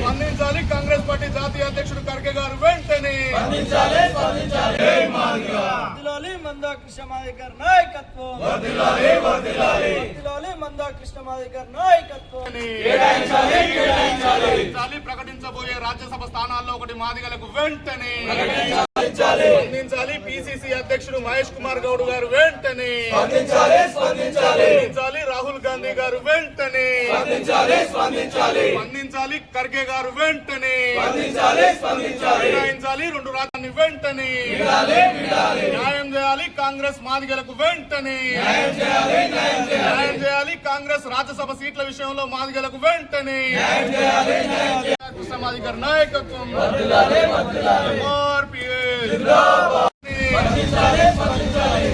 స్పందించాలి కాంగ్రెస్ పార్టీ జాతీయ అధ్యక్షుడు ఖర్గే గారు వెంటనే మందాకృష్ణ మాదిగ గారి నాయకత్వం మందాకృష్ణ మాదిగ గారి నాయకత్వం ప్రకటించబోయే రాజ్యసభ స్థానాల్లో ఒకటి మాదిగలకు వెంటనే స్పందించాలి పిసిసి అధ్యక్షుడు మహేష్ కుమార్ గౌడ్ గారు వెంటనే స్పందించాలి రాహుల్ గాంధీ గారు వెంటనే స్పందించాలి ఖర్గే గారు వెంటనే నిర్ణయించాలి రెండు రాజ్యాన్ని వెంటనే న్యాయం చేయాలి కాంగ్రెస్ మాదిగలకు వెంటనే న్యాయం చేయాలి కాంగ్రెస్ రాజ్యసభ సీట్ల విషయంలో మాదిగలకు వెంటనే కృష్ణ మాదిగ గారి నాయకత్వం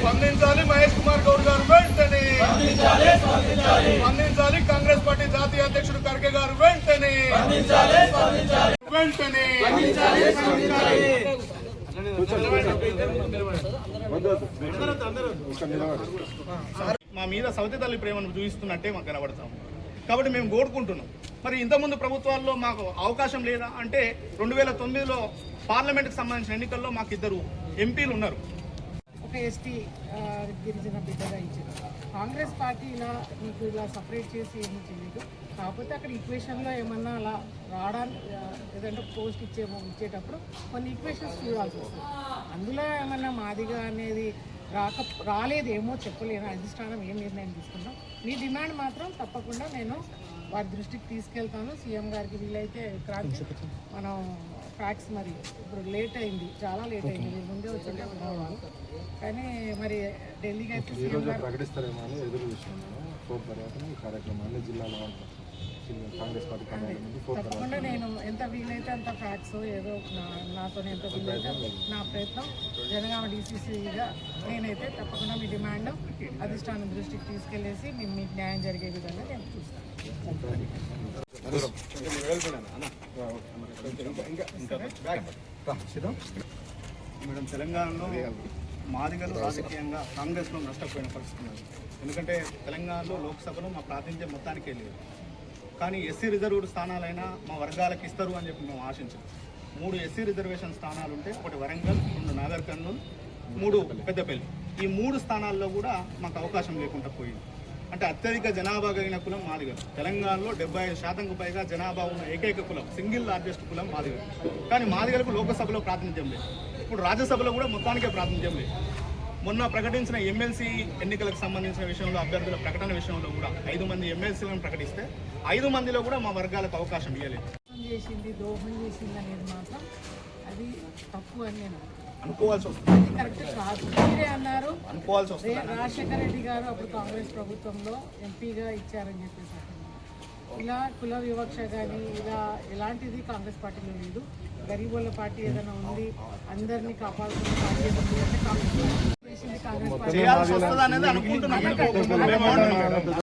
స్పందించాలి మహేష్ కుమార్ గౌడ్ గారు వెంటనే స్పందించాలి కాంగ్రెస్ పార్టీ జాతీయ అధ్యక్షుడు ఖర్గే గారు వెంటనే మా మీద సవతి తల్లి ప్రేమను చూపిస్తున్నట్టే మాకు కనబడతాం కాబట్టి మేము కోరుకుంటున్నాం. మరి ఇంతకుముందు ప్రభుత్వాల్లో మాకు అవకాశం లేదా అంటే 2009లో పార్లమెంట్కి సంబంధించిన ఎన్నికల్లో మాకు 2 ఎంపీలు ఉన్నారు. ఒక ఎస్టీ గిరిజన బిడ్డగా ఇచ్చారు. కాంగ్రెస్ పార్టీ మీకు ఇలా సపరేట్ చేసి ఏమీ చేయలేదు. కాకపోతే అక్కడ ఈక్వేషన్లో ఏమన్నా అలా రావడానికి ఏదంటే పోస్ట్ ఇచ్చేటప్పుడు కొన్ని ఈక్వేషన్స్ చూడాల్సి వస్తుంది. అందులో ఏమన్నా మాదిగా అనేది రాలేదేమో చెప్పలేను. అధిష్టానం ఏం నిర్ణయం తీసుకుంటాం. మీ డిమాండ్ మాత్రం తప్పకుండా నేను వారి దృష్టికి తీసుకెళ్తాను. సీఎం గారికి వీలైతే క్రాంతి మనం ఫ్యాక్ట్స్ మరి ఇప్పుడు లేట్ అయింది, చాలా లేట్ అయింది. మీరు ముందే వచ్చింటే వాళ్ళు కానీ మరి ఢిల్లీకి అయితే సీఎం గారు ప్రకటిస్తారేమో అని ఎదురు చూస్తున్నాను. కార్యక్రమాన్ని జిల్లాలో కాంగ్రెస్ పార్టీ తప్పకుండా నేను ఎంత వీలైతే అంత ఫ్యాక్ట్స్ ఏదో నాతో ఎంత వీలైతే నా ప్రయత్నం జనగామ డీసీసీగా నేనైతే తప్పకుండా మీ డిమాండ్ అధిష్టానం దృష్టికి తీసుకెళ్లేసి మీకు న్యాయం జరిగే విధంగా నేను చూస్తాను. మేడం, తెలంగాణలో మాదిగలు రాజకీయంగా కాంగ్రెస్లో నష్టపోయిన పరిస్థితి ఉంది. ఎందుకంటే తెలంగాణలో లోక్సభలో మా ప్రాతినిధ్యం మొత్తానికే లేదు. కానీ ఎస్సీ రిజర్వ్డ్ స్థానాలైనా మా వర్గాలకు ఇస్తారు అని చెప్పి మేము ఆశించాం. 3 ఎస్సీ రిజర్వేషన్ స్థానాలు ఉంటే, 1 వరంగల్, 2 నాగర్ కర్నూలు, 3 పెద్దపల్లి. ఈ 3 స్థానాల్లో కూడా మాకు అవకాశం లేకుండా పోయింది. అంటే అత్యధిక జనాభా కలిగిన కులం మాదిగలు. తెలంగాణలో 75% పైగా జనాభా ఉన్న ఏకైక కులం, సింగిల్ లార్జెస్ట్ కులం మాదిగలు. కానీ మాదిగలకు లోకసభలో ప్రాతినిధ్యం లేదు. ఇప్పుడు రాజ్యసభలో కూడా మొత్తానికే ప్రాతినిధ్యం లేదు. మొన్న ప్రకటించిన ఎమ్మెల్సీ ఎన్నికలకు సంబంధించిన విషయంలో అభ్యర్థుల ప్రకటన విషయంలో కూడా 5 మంది ఎమ్మెల్సీలను ప్రకటిస్తే 5 మందిలో కూడా మా వర్గాలకు అవకాశం ఇవ్వలేదు. దోహం చేసింది అనేది మాత్రం అది తప్పు అని నేను అనుకోవాల్సి వస్తుంది. కరెక్ట్ కాదు. మీరే అన్నారు అనుకోవాల్సి వస్తుంది. రాజశేఖర రెడ్డి గారు అప్పుడు కాంగ్రెస్ ప్రభుత్వంలో ఎంపీగా ఇచ్చారని చెప్పేసి ఇలా కుల వివక్ష కానీ ఇలా ఎలాంటిది కాంగ్రెస్ పార్టీలో లేదు. గరీబుల పార్టీ ఏదైనా ఉంది, అందరినీ కాపాడుకునే పార్టీ ఏదైనా అంటే కాంగ్రెస్ పార్టీ. చేయాల్సి వస్తుంది అనేది అనుకుంటున్నాం.